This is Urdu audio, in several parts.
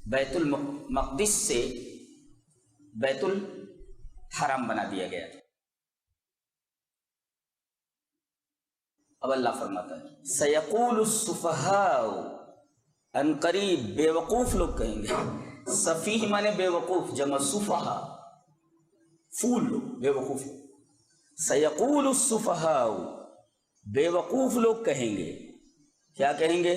بیت المقدس سے بیت الحرام بنا دیا گیا۔ اب اللہ فرماتا ہے سیقول السفہاء، ان قریب بے وقوف لوگ کہیں گے، سفیہ مانے بے وقوف، جمع سفہاء فول لوگ، بے وقوف۔ سیقول السفہاء، بے وقوف لوگ کہیں گے، کیا کہیں گے؟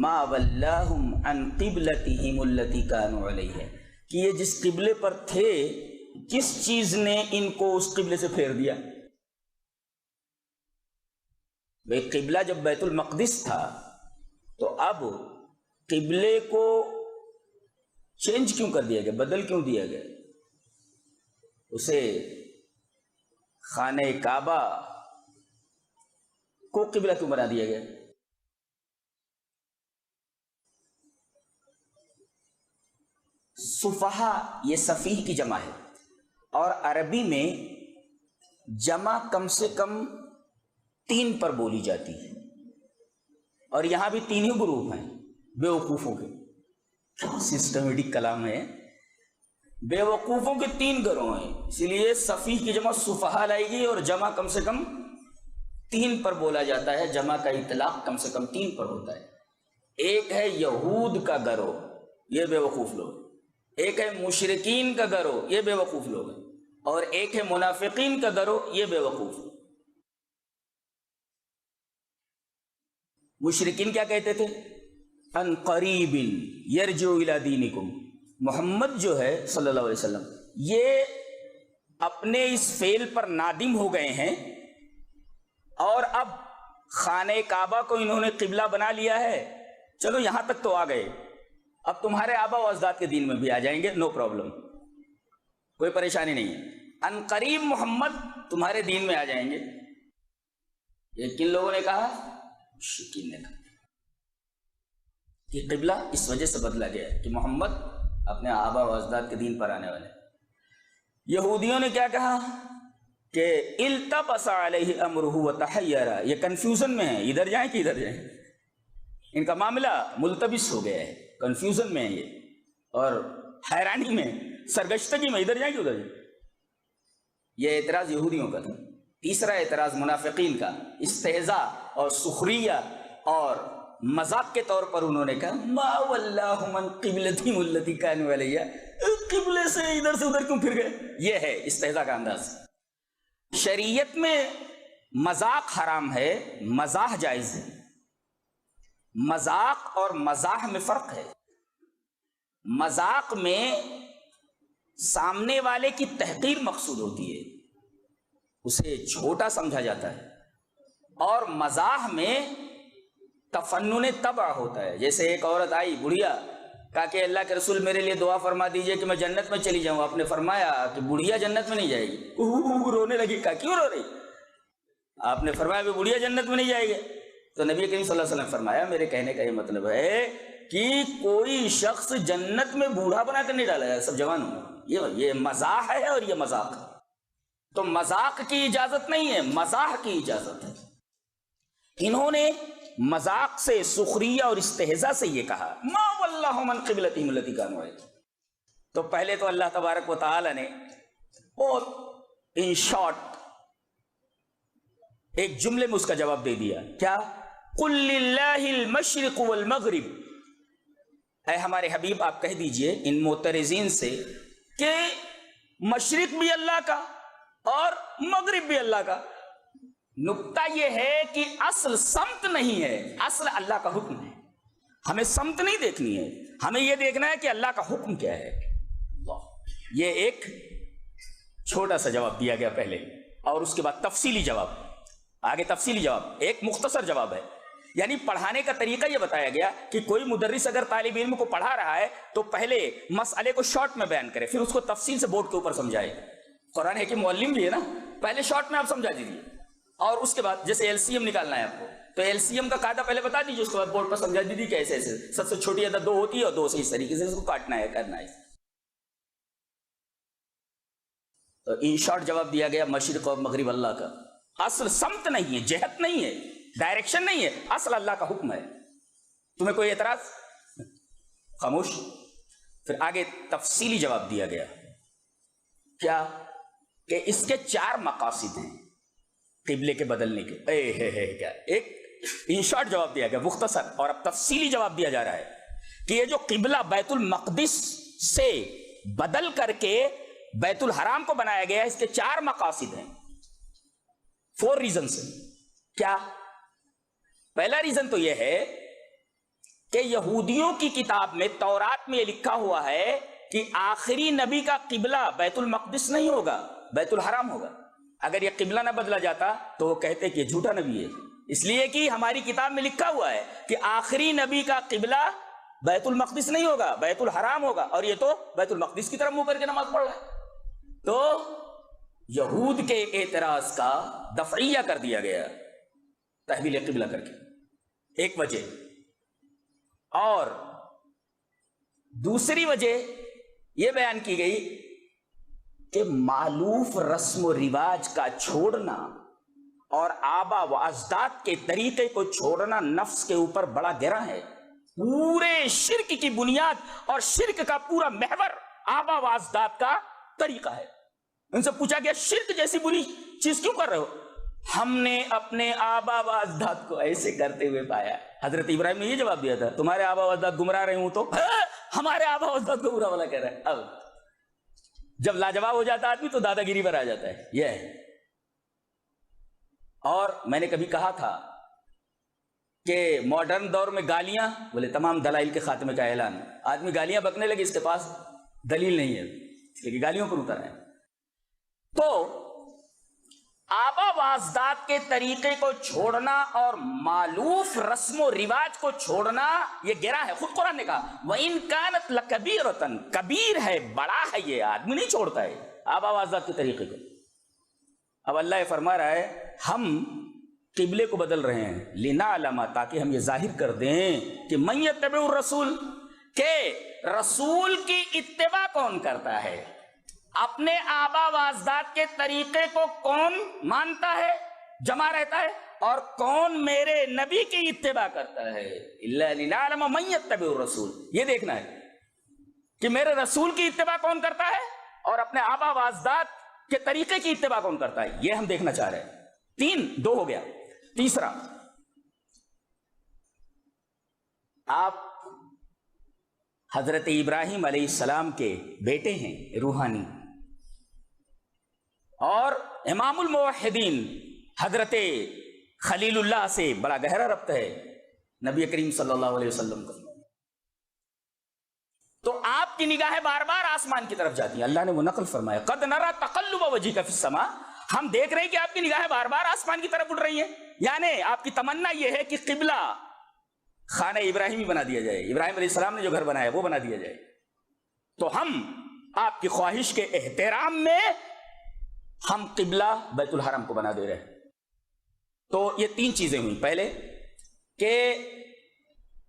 ما ولاہم عن قبلتہم التی کانوا علیہا، کہ یہ جس قبلے پر تھے کس چیز نے ان کو اس قبلے سے پھیر دیا؟ بھئی قبلہ جب بیت المقدس تھا تو اب قبلے کو چینج کیوں کر دیا گیا، بدل کیوں دیا گیا؟ اسے خانہ کعبہ کو قبلہ کیوں بنا دیا گیا؟ صفحہ یہ سفیہ کی جمع ہے، اور عربی میں جمع کم سے کم 3 پر بولی جاتی ہے، اور یہاں بھی 3 ہی گروپ ہیں بے وقوفوں کے۔ کیا سسٹمیٹک کلام ہے! بے وقوفوں کے 3 گروہ ہیں، اس لیے سفیہ کی جمع صفحہ لائے گی، اور جمع کم سے کم 3 پر بولا جاتا ہے، جمع کا اطلاق کم سے کم 3 پر ہوتا ہے۔ ایک ہے یہود کا گروہ، یہ بے وقوف لوگ، ایک ہے مشرکین کا گروہ، یہ بے وقوف لوگ ہیں، اور ایک ہے منافقین کا گروہ، یہ بے وقوف۔ مشرکین کیا کہتے تھے؟ ان قریب یرجع الی دینکم، محمد جو ہے صلی اللہ علیہ وسلم یہ اپنے اس فعل پر نادم ہو گئے ہیں، اور اب خانہ کعبہ کو انہوں نے قبلہ بنا لیا ہے، چلو یہاں تک تو آ گئے، اب تمہارے آبا و اجداد کے دین میں بھی آ جائیں گے، نو پرابلم، کوئی پریشانی نہیں ہے، ان قریب محمد تمہارے دین میں آ جائیں گے۔ یہ کن لوگوں نے کہا؟ مشرکین نے کہا کہ قبلہ اس وجہ سے بدلا گیا ہے کہ محمد اپنے آبا و اجداد کے دین پر آنے والے۔ یہودیوں نے کیا کہا کہ التبس علیہ امرہ وتحیر، یہ کنفیوژن میں ہے، ادھر جائیں کہ ادھر جائیں، ان کا معاملہ ملتبس ہو گیا ہے، کنفیوژن میں ہے یہ، اور حیرانی میں، سرگشتگی میں، ادھر جائیں کہ ادھر جائیں۔ یہ اعتراض یہودیوں کا تھا۔ تیسرا اعتراض منافقین کا، استہزاء اور سخریہ اور مذاق کے طور پر انہوں نے کہا ما ولاہم عن قبلتہم التی کانوا علیہا، قبلے سے ادھر سے ادھر کیوں پھر گئے؟ یہ ہے استہزاء کا انداز۔ شریعت میں مذاق حرام ہے، مزاح جائز ہے۔ مذاق اور مزاح میں فرق ہے۔ مذاق میں سامنے والے کی تحقیر مقصود ہوتی ہے، اسے چھوٹا سمجھا جاتا ہے، اور مزاح میں تفنن طبع ہوتا ہے۔ جیسے ایک عورت آئی بڑھیا، کہا کہ اللہ کے رسول میرے لیے دعا فرما دیجئے کہ میں جنت میں چلی جاؤں۔ آپ نے فرمایا کہ بڑھیا جنت میں نہیں جائے گی، رونے لگی، کہا کیوں رو رہی؟ آپ نے فرمایا کہ بڑھیا جنت میں نہیں جائے گی، تو نبی کریم صلی اللہ علیہ وسلم فرمایا میرے کہنے کا یہ مطلب ہے کہ کوئی شخص جنت میں بوڑھا بنا کر نہیں ڈالا جائے، سب جوان ہوں۔ یہ مزاح ہے اور یہ مذاق ہے، تو مذاق کی اجازت نہیں ہے، مزاح کی اجازت ہے۔ انہوں نے مذاق سے، سخریہ اور استہزاء سے یہ کہا ما ولاہم عن قبلتہم التی کانوا علیہا۔ تو پہلے تو اللہ تبارک و تعالی نے بہت ان شارٹ ایک جملے میں اس کا جواب دے دیا، کیا؟ قل للہ المشرق والمغرب، اے ہمارے حبیب آپ کہہ دیجئے ان معترضین سے کہ مشرق بھی اللہ کا اور مغرب بھی اللہ کا۔ نکتہ یہ ہے کہ اصل سمت نہیں ہے، اصل اللہ کا حکم ہے۔ ہمیں سمت نہیں دیکھنی ہے، ہمیں یہ دیکھنا ہے کہ اللہ کا حکم کیا ہے۔ یہ ایک چھوٹا سا جواب دیا گیا پہلے، اور اس کے بعد تفصیلی جواب، آگے تفصیلی جواب، ایک مختصر جواب ہے۔ یعنی پڑھانے کا طریقہ یہ بتایا گیا کہ کوئی مدرس اگر طالب علم کو پڑھا رہا ہے تو پہلے مسئلے کو شارٹ میں بیان کرے، پھر اس کو تفصیل سے بورڈ کے اوپر سمجھائے۔ قرآن ہے کہ معلم بھی ہے نا، پہلے شارٹ میں آپ سمجھا دیجیے، اور اس کے بعد جیسے ایل سی ایم نکالنا ہے آپ کو تو ایل سی ایم کا قاعدہ پہلے بتا دیجیے، اس کے بعد بورڈ پر سمجھا دیجیے کہ ایسے ایسے سب سے چھوٹی عدد 2 ہوتی ہے، اور 2 سے اس طریقے سے اس کو کاٹنا ہے، کرنا ہے۔ تو ان شارٹ جواب دیا گیا مشرق اور مغرب اللہ کا، اصل سمت نہیں ہے، جہت نہیں ہے، ڈائریکشن نہیں ہے، اصل اللہ کا حکم ہے۔ تمہیں کوئی اعتراض؟ خاموش۔ پھر آگے تفصیلی جواب دیا گیا کیا کہ اس کے 4 مقاصد ہیں قبلے کے بدلنے کے. کیا ایک ان شارٹ جواب دیا گیا مختصر، اور اب تفصیلی جواب دیا جا رہا ہے کہ یہ جو قبلہ بیت المقدس سے بدل کر کے بیت الحرام کو بنایا گیا، اس کے 4 مقاصد ہیں، 4 ریزنز ہیں. کیا؟ پہلا ریزن تو یہ ہے کہ یہودیوں کی کتاب میں تورات میں یہ لکھا ہوا ہے کہ آخری نبی کا قبلہ بیت المقدس نہیں ہوگا، بیت الحرام ہوگا. اگر یہ قبلہ نہ بدلا جاتا تو وہ کہتے کہ یہ جھوٹا نبی ہے، اس لیے کہ ہماری کتاب میں لکھا ہوا ہے کہ آخری نبی کا قبلہ بیت المقدس نہیں ہوگا، بیت الحرام ہوگا، اور یہ تو بیت المقدس کی طرف منہ کر کے نماز پڑھ رہا ہے. تو یہود کے اعتراض کا دفعیہ کر دیا گیا تحویل قبلہ کر کے، ایک وجہ. اور دوسری وجہ یہ بیان کی گئی کہ مالوف رسم و رواج کا چھوڑنا اور آبا و اجداد کے طریقے کو چھوڑنا نفس کے اوپر بڑا گرا ہے. پورے شرک کی بنیاد اور شرک کا پورا محور آبا و اجداد کا طریقہ ہے. ان سے پوچھا گیا شرک جیسی بری چیز کیوں کر رہے ہو؟ ہم نے اپنے آبا و اجداد کو ایسے کرتے ہوئے پایا. حضرت ابراہیم نے یہ جواب دیا تھا تمہارے آبا و اجداد گمراہ رہے ہوں تو ہمارے آبا و اجداد کو برا والا کہہ رہا ہے. اب جب لاجواب ہو جاتا آدمی تو دادا گیری پر آ جاتا ہے. یہ ہے. اور میں نے کبھی کہا تھا کہ ماڈرن دور میں گالیاں، بولے تمام دلائل کے خاتمے کا اعلان. آدمی گالیاں بکنے لگے، اس کے پاس دلیل نہیں ہے، اس لیے گالیوں پر اتر ہے. تو آبا و اجداد کے طریقے کو چھوڑنا اور مالوف رسم و رواج کو چھوڑنا یہ گرا ہے. خود قرآن نے کہا وَإِن كَانَتْ لَكَبِيرَةً، کبیر ہے، بڑا ہے، یہ آدمی نہیں چھوڑتا ہے آبا و اجداد کے طریقے کو. اب اللہ یہ فرما رہا ہے ہم قبلے کو بدل رہے ہیں لِنَعْلَمَ، تاکہ ہم یہ ظاہر کر دیں کہ مَن يَتَّبِعُ الرَّسُولَ، کہ رسول کی اتباع کون کرتا ہے، اپنے آبا و اجداد کے طریقے کو کون مانتا ہے، جمع رہتا ہے، اور کون میرے نبی کی اتباع کرتا ہے. إِلَّا لِنَعْلَمَ مَن يَتَّبِعُ الرَّسُولَ، یہ دیکھنا ہے کہ میرے رسول کی اتباع کون کرتا ہے اور اپنے آبا و اجداد کے طریقے کی اتباع کون کرتا ہے، یہ ہم دیکھنا چاہ رہے ہیں. 2 ہو گیا. تیسرا، آپ حضرت ابراہیم علیہ السلام کے بیٹے ہیں روحانی، اور امام الموحدین حضرت خلیل اللہ سے بڑا گہرا ربط ہے نبی کریم صلی اللہ علیہ وسلم کا. تو آپ کی نگاہیں بار بار آسمان کی طرف جاتی ہیں. اللہ نے وہ نقل فرمایا قد نرى تقلب وجهك في السماء، ہم دیکھ رہے ہیں کہ آپ کی نگاہیں بار بار آسمان کی طرف اٹھ رہی ہیں. یعنی آپ کی تمنا یہ ہے کہ قبلہ خانہ ابراہیمی بنا دیا جائے، ابراہیم علیہ السلام نے جو گھر بنایا وہ بنا دیا جائے. تو ہم آپ کی خواہش کے احترام میں ہم قبلہ بیت الحرام کو بنا دے رہے ہیں. تو یہ 3 چیزیں ہوئی. پہلے کہ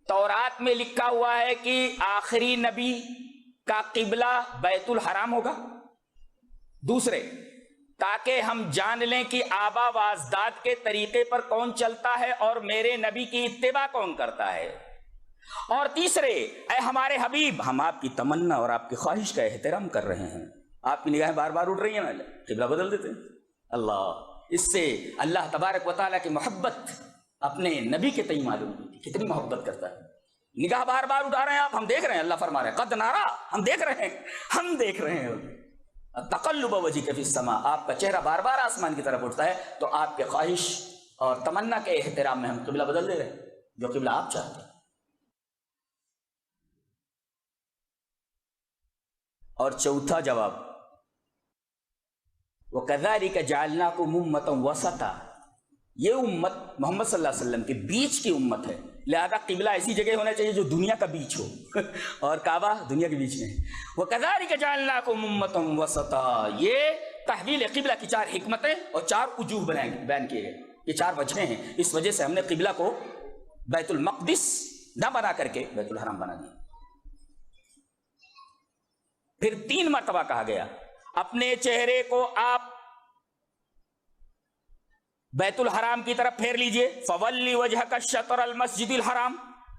تورات میں لکھا ہوا ہے کہ آخری نبی کا قبلہ بیت الحرام ہوگا. دوسرے، تاکہ ہم جان لیں کہ آبا و اجداد کے طریقے پر کون چلتا ہے اور میرے نبی کی اتباع کون کرتا ہے. اور تیسرے، اے ہمارے حبیب، ہم آپ کی تمنا اور آپ کی خواہش کا احترام کر رہے ہیں. آپ کی نگاہیں بار بار اٹھ رہی ہیں، قبلہ بدل دیتے ہیں. اللہ، اس سے اللہ تبارک و تعالیٰ کی محبت اپنے نبی کے تئیں معلوم ہوتی، کتنی محبت کرتا ہے. نگاہ بار بار اٹھا رہے ہیں آپ، ہم دیکھ رہے ہیں. اللہ فرما رہے ہیں قد نرى، ہم دیکھ رہے ہیں. تقلب وجهك في السماء، آپ کا چہرہ بار بار آسمان کی طرف اٹھتا ہے. تو آپ کے خواہش اور تمنا کے احترام میں ہم قبلہ بدل دے رہے ہیں، جو قبلہ آپ چاہتے ہیں. اور چوتھا جواب، وَكَذَلِكَ جَعَلْنَاكُمْ أُمَّةً وَسَطًا، یہ امت محمد صلی اللہ علیہ وسلم کے بیچ کی امت ہے. لہذا قبلہ ایسی جگہ ہونا چاہیے جو دنیا کا بیچ ہو اور کعبہ دنیا کے بیچ میں ہے. وَكَذَلِكَ جَعَلْنَاكُمْ أُمَّةً وَسَطًا، یہ تحویل قبلہ کی 4 حکمتیں اور 4 وجوہ بیان کیے گئے. یہ 4 وجہیں ہیں. اس وجہ سے ہم نے قبلہ کو بیت المقدس نہ بنا کر کے بیت الحرام بنا دیا. پھر 3 مرتبہ کہا گیا اپنے چہرے کو آپ بیت الحرام کی طرف پھیر لیجئے. فَوَلِّ وَجْهَكَ شَطْرَ الْمَسْجِدِ الْحَرَامِ،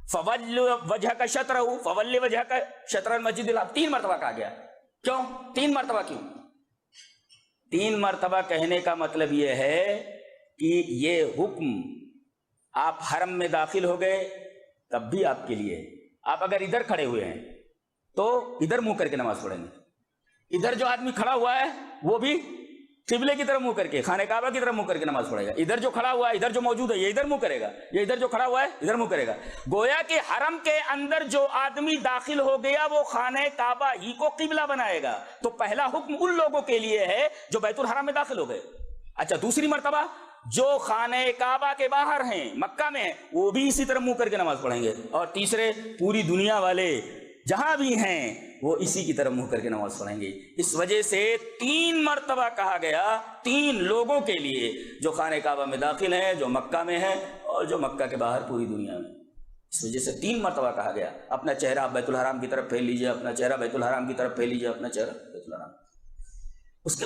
فول وجہک شطرہ، فول وجہک شطر المسجد الحرام، 3 مرتبہ کہا گیا. کیوں 3 مرتبہ کیوں؟ 3 مرتبہ کہنے کا مطلب یہ ہے کہ یہ حکم آپ حرم میں داخل ہو گئے تب بھی آپ کے لیے. آپ اگر ادھر کھڑے ہوئے ہیں تو ادھر منہ کر کے نماز پڑھیں گے. ادھر جو آدمی کھڑا ہوا ہے وہ بھی قبلے کی طرف منہ کر کے، خانہ کعبہ کی طرف منہ کر کے نماز پڑھے گا. ادھر جو کھڑا ہوا ہے، ادھر جو موجود ہے، یہ ادھر منہ کرے گا. یہ ادھر جو کھڑا ہوا ہے ادھر منہ کرے گا. گویا کہ حرم کے اندر جو آدمی داخل ہو گیا وہ خانہ کعبہ ہی کو قبلہ بنائے گا. تو پہلا حکم ان لوگوں کے لیے ہے جو بیت الحرام میں داخل ہو گئے. اچھا، دوسری مرتبہ جو خانہ کعبہ کے باہر ہیں، مکہ میں ہیں، وہ بھی اسی طرح منہ کر کے نماز پڑھیں گے. اور تیسرے پوری دنیا والے جہاں بھی ہیں وہ اسی کی طرف منہ کر کے نماز پڑھیں گے. اس وجہ سے 3 مرتبہ کہا گیا 3 لوگوں کے لیے، جو خانہ کعبہ میں داخل ہیں، جو مکہ میں ہیں، اور جو مکہ کے باہر پوری دنیا میں. اس وجہ سے 3 مرتبہ کہا گیا. اپنا چہرہ آپ بیت الحرام کی طرف پھیر لیجئے، اپنا چہرہ بیت الحرام کی طرف پھیر لیجئے، اپنا چہرہ بیت الحرام. اس کے بعد